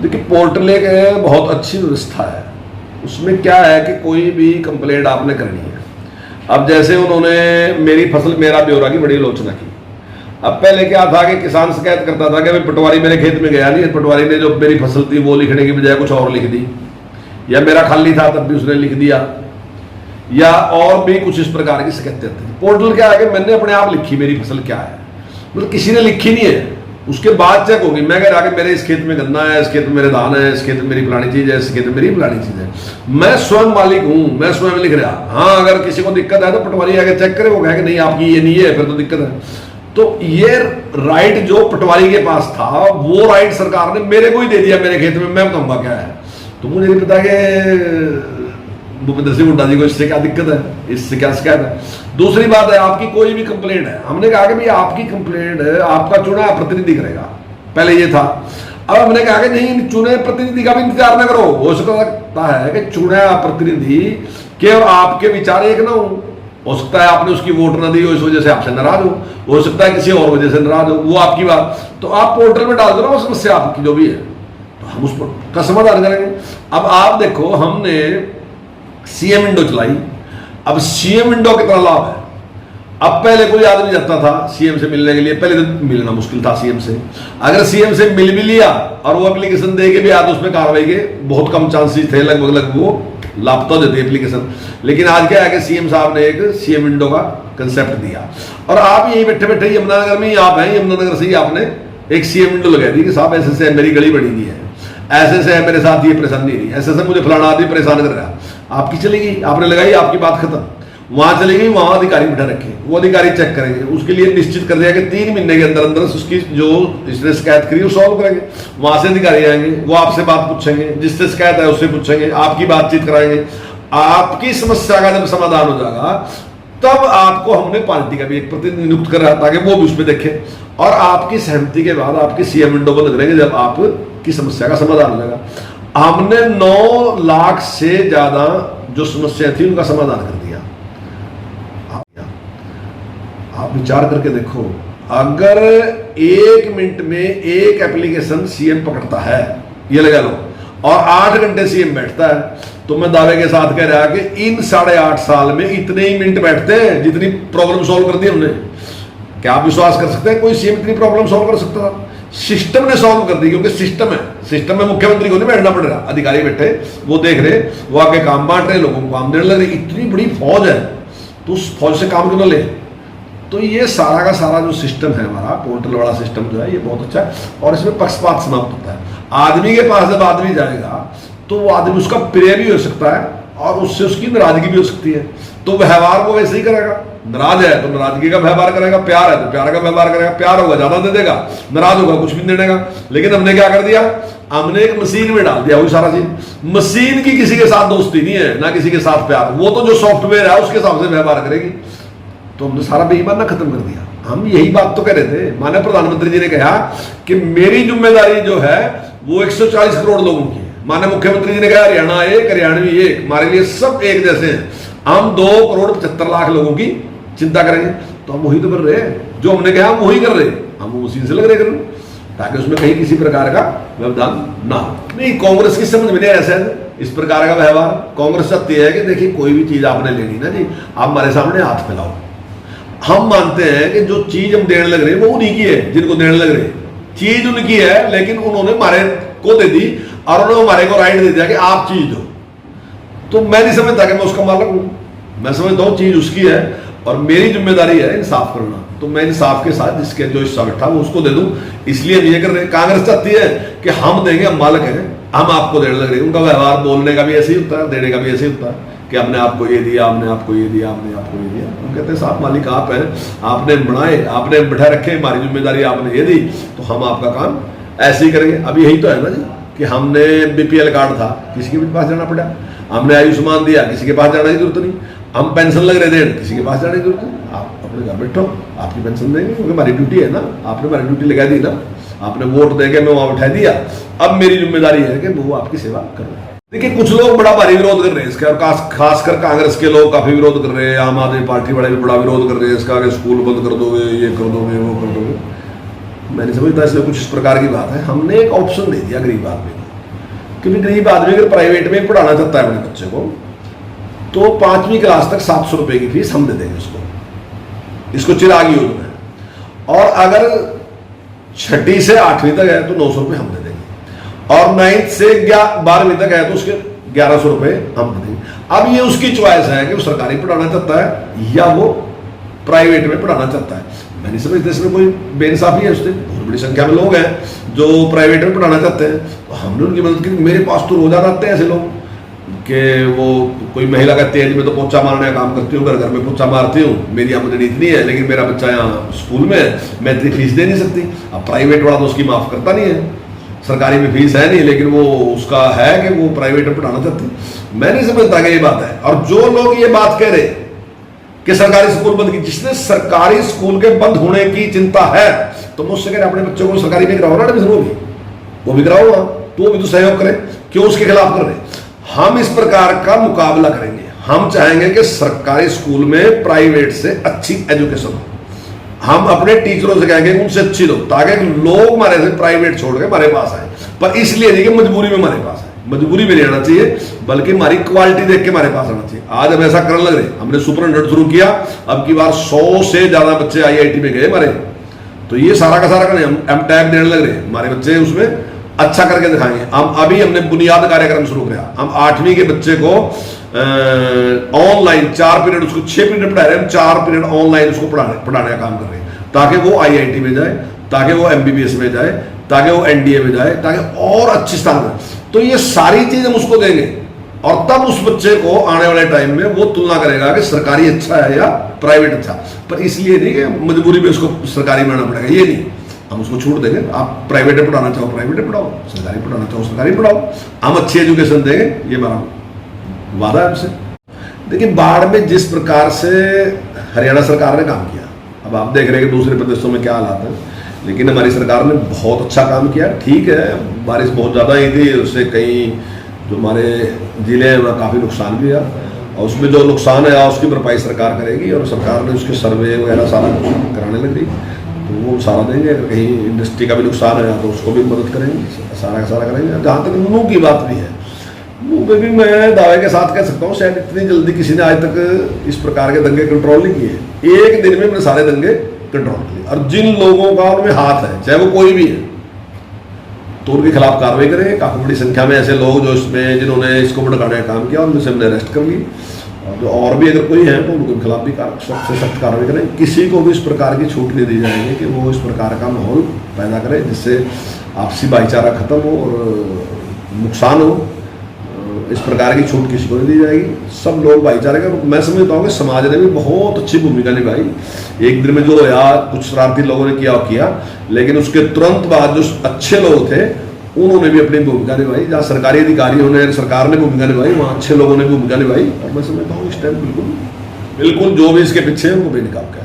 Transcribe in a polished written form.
देखिए पोर्टल एक बहुत अच्छी व्यवस्था है। उसमें क्या है कि कोई भी कंप्लेंट आपने करनी है। अब जैसे उन्होंने मेरी फसल मेरा ब्यौरा की बड़ी आलोचना की। अब पहले क्या था कि किसान शिकायत करता था कि भाई पटवारी मेरे खेत में गया नहीं, पटवारी ने जो मेरी फसल थी वो लिखने की बजाय कुछ और लिख दी, या मेरा खाली था तब भी उसने लिख दिया, या और भी कुछ इस प्रकार की शिकायतें थी। पोर्टल क्या है कि मैंने अपने आप लिखी मेरी फसल क्या है, मतलब किसी ने लिखी नहीं है। उसके बाद चेक होगी, मैं कह रहा कि मेरे इस खेत में गन्ना है, इस खेत में मेरे धान है, इस खेत में मेरी फलानी चीज है, इस खेत में मेरी फलानी चीज है। मैं स्वयं मालिक हूं, मैं स्वयं लिख रहा। हाँ, अगर किसी को दिक्कत है तो पटवारी आगे चेक करे, वो कहे कि नहीं आपकी ये नहीं है, फिर तो दिक्कत है। तो ये राइट जो पटवारी के पास था वो राइट सरकार ने मेरे को ही दे दिया मेरे खेत में। मैं बताऊंगा क्या है, तो मुझे नहीं पता कि भूपेंद्र सिंह हुड्डा जी को इससे क्या दिक्कत है, इससे क्या शिकायत है। दूसरी बात है, आपकी कोई भी कंप्लेंट है, हमने कहा कि भाई आपकी कंप्लेंट है, आपका चुना प्रतिनिधि करेगा, पहले ये था। अब हमने कहा कि नहीं, चुने प्रतिनिधि का भी इंतजार ना करो। हो सकता है कि चुना प्रतिनिधि के और आपके विचार एक ना हो सकता है आपने उसकी वोट ना दी हो, इस वजह से आपसे नाराज हो सकता है किसी और वजह से नाराज हो, वो आपकी बात। तो आप पोर्टल में डाल दो ना वो समस्या आपकी जो भी है, तो हम उस पर का समाधान करेंगे। अब आप देखो, हमने सीएम विंडो चलाई। अब सीएम विंडो कितना लाभ है। अब पहले कोई आदमी जाता था सीएम से मिलने के लिए, पहले तो मिलना मुश्किल था सीएम से। अगर सीएम से मिल भी लिया और वो एप्लीकेशन दे के भी आया तो उसमें कार्रवाई के बहुत कम चांसेस थे, लगभग वो लापता देते एप्लीकेशन। लेकिन आज क्या है कि सीएम साहब ने एक सीएम विंडो का कंसेप्ट दिया, और आप यहीं बैठे बैठे यमुनानगर में ही आप हैं, यमुनानगर से ही आपने एक सीएम विंडो लगा दी कि साहब ऐसे से मेरी गली बनी हुई है, ऐसे से मेरे साथ ये परेशानी नहीं, ऐसे से मुझे फलाना आदमी परेशान कर रहा है। आपकी चलेगी, आपने लगाई, आपकी बात खत्म। वहां चली गई, वहां अधिकारी बिठा रखे, वो अधिकारी चेक करेंगे। उसके लिए निश्चित कर दिया कि 3 महीने के अंदर अंदर उसकी जो इसने शिकायत करी वो सॉल्व करेंगे। वहां से अधिकारी आएंगे, वो आपसे बात पूछेंगे, जिससे शिकायत है उससे पूछेंगे, आपकी बातचीत कराएंगे। आपकी समस्या का जब समाधान हो जाएगा तब आपको हमने पार्टी का भी एक प्रतिनिधि नियुक्त कर रहा ताकि वो भी उसमें देखे, और आपकी सहमति के बाद आपकी सीएम विंडो बंद करेंगे जब आपकी समस्या का समाधान हो जाएगा। हमने 9 लाख से ज्यादा जो समस्या थी उनका समाधान कर दिया। आप विचार करके देखो, अगर 1 मिनट में एक एप्लीकेशन सीएम पकड़ता है, ये लगा लो, और 8 घंटे सीएम बैठता है, तो मैं दावे के साथ कह रहा कि इन 8.5 साल में इतने ही मिनट बैठते हैं जितनी प्रॉब्लम सॉल्व कर दी हमने। क्या आप विश्वास कर सकते हैं कोई सीएम इतनी प्रॉब्लम सॉल्व कर सकता था? सिस्टम ने सॉल्व कर दी, क्योंकि सिस्टम है। सिस्टम में मुख्यमंत्री को नहीं बैठना पड़ रहा, अधिकारी बैठे, वो देख रहे, वो आके काम बांट रहे, लोगों को काम देने लग रहे। इतनी बड़ी फौज है तो उस फौज से काम क्यों ना ले। तो ये सारा का सारा जो सिस्टम है हमारा पोर्टल वाला सिस्टम जो है, ये बहुत अच्छा है, और इसमें पक्षपात समाप्त होता है। आदमी के पास जब आदमी जाएगा तो वो आदमी उसका प्रिय भी हो सकता है और उससे उसकी नाराजगी भी हो सकती है, तो व्यवहार वो वैसे ही करेगा। नाराज है तो नाराजगी का व्यवहार करेगा, प्यार है तो प्यार का व्यवहार करेगा। प्यार होगा ज्यादा दे देगा, नाराज होगा कुछ भी नहीं देगा। लेकिन हमने क्या कर दिया, हमने एक मशीन में डाल दिया वही सारा चीज। मशीन की किसी के साथ दोस्ती नहीं है, ना किसी के साथ प्यार, वो तो जो सॉफ्टवेयर है उसके हिसाब से व्यवहार करेगी। तो हमने सारा बेईमाना खत्म कर दिया। हम यही बात तो कह रहे थे, माननीय प्रधानमंत्री जी ने कहा कि मेरी जिम्मेदारी जो है वो 140 करोड़ लोगों की है। माननीय मुख्यमंत्री जी ने कहा हरियाणा एक, हरियाणवी एक, हमारे लिए सब एक जैसे हैं। हम 2 करोड़ 75 लाख लोगों की चिंता करेंगे, तो हम वही तो कर रहे हैं जो हमने कहा, हम वही कर रहे हैं। हम उसी से लग रहे करने ताकि उसमें कहीं किसी प्रकार का व्यवधान ना हो। नहीं, कांग्रेस की समझ में नहीं ऐसा है इस प्रकार का व्यवहार। कांग्रेस चाहती है कि देखिए कोई भी चीज आपने लेनी ना जी, आप हमारे सामने हाथ फैलाओ। हम मानते हैं कि जो चीज हम देने लग रहे हैं वो उन्हीं की है, जिनको देने लग रहे हैं चीज उनकी है, लेकिन उन्होंने हमारे को दे दी और उन्होंने हमारे को राइट दे दिया कि आप चीज दो। तो मैं नहीं समझता कि मैं उसका मालिक हूं, मैं समझता हूं चीज उसकी है और मेरी जिम्मेदारी है इंसाफ करना। तो मैं इंसाफ के साथ जिसके जो हिस्सा बैठा वो उसको दे दूं, इसलिए हम ये कर रहे हैं। कांग्रेस चाहती है कि हम देंगे, हम मालिक हैं, हम आपको देने लग रहे हैं। उनका व्यवहार बोलने का भी ऐसे ही होता है, देने का भी ऐसे ही होता है कि हमने आपको ये दिया, हमने आपको ये दिया, हमने आपको ये दिया। हम कहते हैं साहब मालिक आप हैं, आपने बनाए, आपने बैठा रखे, हमारी जिम्मेदारी आपने ये दी, तो हम आपका काम ऐसे ही करेंगे। अब यही तो है ना जी कि हमने बीपीएल कार्ड था, किसी के भी पास जाना पड़ा। हमने आयुष्मान दिया, किसी के पास जाने की जरूरत नहीं। हम पेंशन लग रहे थे, किसी के पास जाने की जरूरत नहीं। आप अपने घर बैठो, आपकी पेंशन देंगे, क्योंकि हमारी ड्यूटी है ना, आपने हमारी ड्यूटी लगा दी ना, आपने वोट देके मैं वहां बैठा दिया। अब मेरी जिम्मेदारी है कि वो आपकी सेवा कर रहे हैं। देखिए कुछ लोग बड़ा भारी विरोध कर रहे हैं इसका, और खासकर कांग्रेस के लोग काफी विरोध कर रहे हैं। आम आदमी पार्टी वाले भी बड़ा विरोध कर रहे हैं इसका कि स्कूल बंद कर दोगे, ये कर दोगे, वो कर दोगे। मैं नहीं समझता इसमें कुछ इस प्रकार की बात है। हमने एक ऑप्शन दे दिया गरीब आदमी को, क्योंकि गरीब आदमी अगर प्राइवेट में पढ़ाना चाहता है अपने बच्चे को तो 5वीं क्लास तक 700 रुपए की फीस हम दे देंगे उसको, इसको चिराग योजना है। और अगर 6ठी से 8वीं तक है तो 900 रुपये हम दे देंगे, और 9th से 12वीं तक है तो उसके 1100 रुपये हम दे देंगे। अब ये उसकी चॉइस है कि वो सरकारी पढ़ाना चाहता है या वो प्राइवेट में पढ़ाना चाहता है। मैं नहीं समझता इसमें कोई बेइंसाफी है। उससे बहुत बड़ी संख्या में लोग हैं जो प्राइवेट में पढ़ाना चाहते हैं, तो हमने उनकी मदद की। मेरे पास तो रोजाना आते हैं ऐसे लोग कि वो कोई महिला कहती है मैं तो पोछा मारने का काम करती हूँ, घर घर में पोछा मारती हूँ, मेरी आमदनी इतनी है लेकिन मेरा बच्चा यहाँ स्कूल में है, मैं इतनी फीस दे नहीं सकती। अब प्राइवेट वाला तो उसकी माफ करता नहीं है, सरकारी में फीस है नहीं, लेकिन वो उसका है कि वो प्राइवेट में पढ़ाना चाहती। मैं नहीं समझता कि ये बात है। और जो लोग ये बात कह रहे कि सरकारी स्कूल बंद की, जिसने सरकारी स्कूल के बंद होने की चिंता है तो मुझसे कह रहे अपने बच्चों को सरकारी में कराओ ना एडमिशन, वो भी कराओ, तो वो भी तो सहयोग करे, क्यों उसके खिलाफ कर रहे। हम इस प्रकार का मुकाबला करेंगे। हम चाहेंगे कि सरकारी स्कूल में प्राइवेट से अच्छी एजुकेशन हो। हम अपने टीचरों से कहेंगे उनसे अच्छी लो, ताकि लोग हमारे से प्राइवेट छोड़ के हमारे पास आए, पर इसलिए नहीं कि मजबूरी में हमारे पास आए, मजबूरी में नहीं आना चाहिए, बल्कि हमारी क्वालिटी देख के हमारे पास आना चाहिए। आज हम ऐसा करने लग रहे, हमने सुपर शुरू किया, अब की बार 100 से ज्यादा बच्चे IIT में गए हमारे, तो ये सारा का सारा करें, हम M.Tech देने लग रहे, हमारे बच्चे उसमें अच्छा करके दिखाएंगे। हम अभी हमने बुनियाद कार्यक्रम शुरू किया, हम 8वीं के बच्चे को ऑनलाइन 4 पीरियड, उसको 6 पीरियड पढ़ा रहे हैं, हम 4 पीरियड ऑनलाइन उसको पढ़ाने का काम कर रहे हैं, ताकि वो IIT में जाए, ताकि वो MBBS में जाए, ताकि वो NDA में जाए, ताकि और अच्छी स्थान में। तो ये सारी चीज हम उसको देंगे, और तब उस बच्चे को आने वाले टाइम में वो तुलना करेगा कि सरकारी अच्छा है या प्राइवेट अच्छा। पर इसलिए नहीं कि मजबूरी में उसको सरकारी में आना पड़ेगा, ये नहीं, हम उसको छूट देंगे। आप प्राइवेट में पढ़ाना चाहो प्राइवेट में पढ़ाओ, सरकारी पढ़ाना चाहो सरकारी पढ़ाओ, हम अच्छी एजुकेशन देंगे, ये हमारा वादा है हमसे। देखिए बाढ़ में जिस प्रकार से हरियाणा सरकार ने काम किया, अब आप देख रहे हैं कि दूसरे प्रदेशों में क्या हालात है, लेकिन हमारी सरकार ने बहुत अच्छा काम किया। ठीक है बारिश बहुत ज़्यादा ही थी, उससे कई जो हमारे ज़िले हैं वहाँ काफ़ी नुकसान भी हुआ, और उसमें जो नुकसान है उसकी भरपाई सरकार करेगी, और सरकार ने उसके सर्वे वगैरह सारा कुछ कराने लग रही, तो वो सारा देंगे। अगर कहीं इंडस्ट्री का भी नुकसान है तो उसको भी मदद करेंगे, सारा का सारा करेंगे। जहाँ तक नूह की बात भी है, नूह पे भी मैं दावे के साथ कह सकता हूँ शायद इतनी जल्दी किसी ने आज तक इस प्रकार के दंगे कंट्रोल नहीं किए। एक दिन में मैंने सारे दंगे कंट्रोल किए, और जिन लोगों का उनमें हाथ है, चाहे वो कोई भी है, तो उनके खिलाफ कार्रवाई करें। काफ़ी बड़ी संख्या में ऐसे लोग जो इसमें जिन्होंने इसको भड़काने का काम किया, उनमें से हमने अरेस्ट कर ली, और भी अगर कोई है तो उनके खिलाफ भी सख्त से सख्त कार्रवाई करें। किसी को भी इस प्रकार की छूट नहीं दी जाएगी कि वो इस प्रकार का माहौल पैदा करे जिससे आपसी भाईचारा खत्म हो और नुकसान हो। इस प्रकार की छूट किसी को नहीं दी जाएगी। सब लोग भाईचारे का, मैं समझता हूँ कि समाज ने भी बहुत अच्छी भूमिका निभाई। एक दिन में जो या कुछ शरारती लोगों ने किया, लेकिन उसके तुरंत बाद जो अच्छे लोग थे उन्होंने भी अपनी भूमिका निभाई। जहाँ सरकारी अधिकारियों ने, सरकार ने भूमिका निभाई, वहाँ अच्छे लोगों ने भूमिका निभाई, और मैं समझता हूँ इस टाइम बिल्कुल जो भी इसके पीछे है उनको बेनकाब किया।